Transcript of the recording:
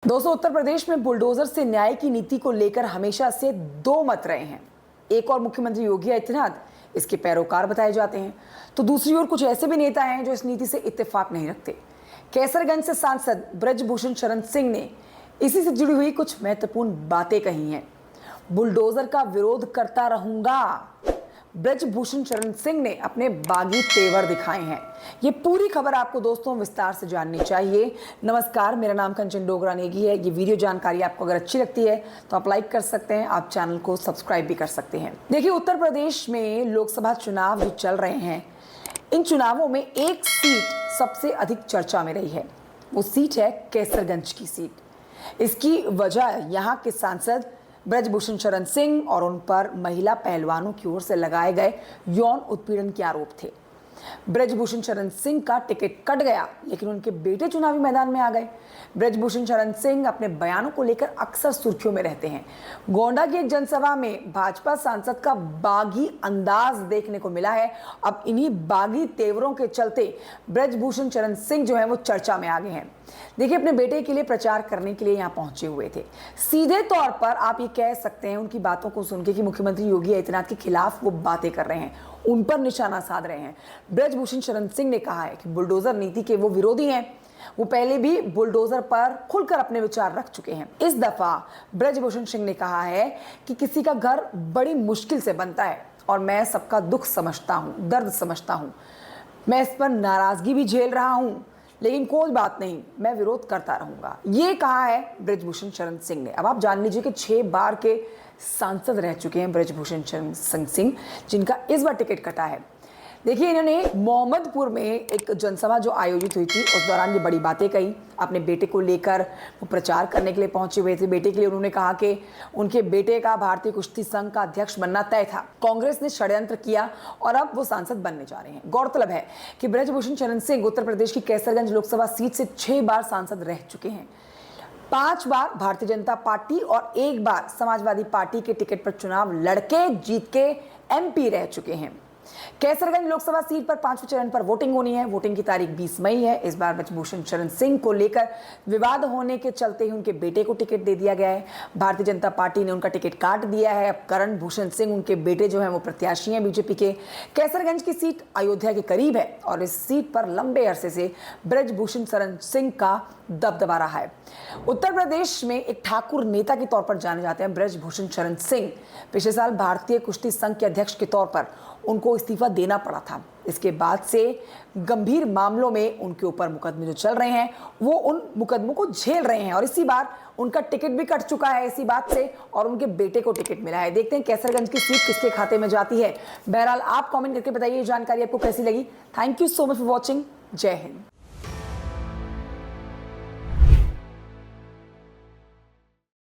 दोस्तों, उत्तर प्रदेश में बुलडोजर से न्याय की नीति को लेकर हमेशा से दो मत रहे हैं। एक और मुख्यमंत्री योगी आदित्यनाथ इसके पैरोकार बताए जाते हैं, तो दूसरी ओर कुछ ऐसे भी नेता हैं जो इस नीति से इत्तेफाक नहीं रखते। कैसरगंज से सांसद ब्रजभूषण शरण सिंह ने इसी से जुड़ी हुई कुछ महत्वपूर्ण बातें कही हैं। बुलडोजर का विरोध करता रहूंगा, ब्रजभूषण शरण सिंह ने अपने बागी तेवर दिखाए हैं। ये पूरी खबर आपको दोस्तों विस्तार से जाननी चाहिए। नमस्कार, मेरा नाम कंचन डोगरा नेगी है। ये वीडियो जानकारी आपको अगर अच्छी लगती है तो आप लाइक कर सकते हैं, आप चैनल को सब्सक्राइब भी कर सकते हैं। देखिए, उत्तर प्रदेश में लोकसभा चुनाव जो चल रहे हैं, इन चुनावों में एक सीट सबसे अधिक चर्चा में रही है। वो सीट है कैसरगंज की सीट। इसकी वजह यहाँ के सांसद ब्रजभूषण शरण सिंह और उन पर महिला पहलवानों की ओर से लगाए गए यौन उत्पीड़न के आरोप थे। ब्रजभूषण शरण सिंह का टिकट कट गया, लेकिन उनके बेटे चुनावी मैदान में आ गए। ब्रजभूषण शरण सिंह अपने बयानों को लेकर अक्सर सुर्खियों में रहते हैं। गोंडा की एक जनसभा में भाजपा सांसद का बागी अंदाज देखने को मिला है। अब इन्हीं बागी तेवरों के चलते ब्रजभूषण शरण सिंह जो है वो चर्चा में आ गए हैं। देखिए, अपने बेटे के लिए प्रचार करने के लिए यहाँ पहुंचे हुए थे। सीधे तौर पर आप ये कह सकते हैं उनकी बातों को सुनकर कि मुख्यमंत्री योगी आदित्यनाथ के खिलाफ वो बातें कर रहे हैं, उन पर निशाना साध रहे हैं। ब्रजभूषण शरण सिंह ने कहा है कि बुलडोजर नीति के वो विरोधी हैं। वो पहले भी बुलडोजर पर खुलकर अपने विचार रख चुके हैं। इस दफा ब्रजभूषण सिंह ने कहा है कि किसी का घर बड़ी मुश्किल से बनता है और मैं सबका दुख समझता हूँ, दर्द समझता हूँ। मैं इस पर नाराजगी भी झेल रहा हूँ, लेकिन कोई बात नहीं, मैं विरोध करता रहूंगा। ये कहा है ब्रजभूषण शरण सिंह ने। अब आप जान लीजिए कि 6 बार के सांसद रह चुके हैं ब्रजभूषण शरण सिंह, जिनका इस बार टिकट कटा है। देखिए, इन्होंने मोहम्मदपुर में एक जनसभा जो आयोजित हुई थी, उस दौरान ये बड़ी बातें कही। अपने बेटे को लेकर वो प्रचार करने के लिए पहुंचे हुए थे। बेटे के लिए उन्होंने कहा कि उनके बेटे का भारतीय कुश्ती संघ का अध्यक्ष बनना तय था। कांग्रेस ने षड्यंत्र किया और अब वो सांसद बनने जा रहे हैं। गौरतलब है कि ब्रजभूषण शरण सिंह उत्तर प्रदेश की कैसरगंज लोकसभा सीट से 6 बार सांसद रह चुके हैं। 5 बार भारतीय जनता पार्टी और 1 बार समाजवादी पार्टी के टिकट पर चुनाव लड़के जीत के MP रह चुके हैं। कैसरगंज लोकसभा सीट पर 5वें चरण पर वोटिंग होनी है। वोटिंग की तारीख 20 मई है। इस बार ब्रजभूषण शरण सिंह को लेकर विवाद होने के चलते ही उनके बेटे को टिकट दे दिया गया है। भारतीय जनता पार्टी ने उनका टिकट काट दिया है। अब करण भूषण सिंह, उनके बेटे जो हैं वो प्रत्याशी हैं बीजेपी के। कैसरगंज की सीट अयोध्या के करीब है और इस सीट पर लंबे अरसे से ब्रजभूषण शरण सिंह का दबदबा रहा है। उत्तर प्रदेश में एक ठाकुर नेता के तौर पर जाने जाते हैं ब्रजभूषण शरण सिंह। पिछले साल भारतीय कुश्ती संघ के अध्यक्ष के तौर पर उनको इस्तीफा देना पड़ा था। इसके बाद से गंभीर मामलों में उनके ऊपर मुकदमे जो चल रहे हैं, वो उन मुकदमों को झेल रहे हैं और इसी बार उनका टिकट भी कट चुका है इसी बात से और उनके बेटे को टिकट मिला है। देखते हैं कैसरगंज की सीट किसके खाते में जाती है। बहरहाल आप कमेंट करके बताइए ये जानकारी आपको कैसी लगी। Thank you so much for watching. जय हिंद।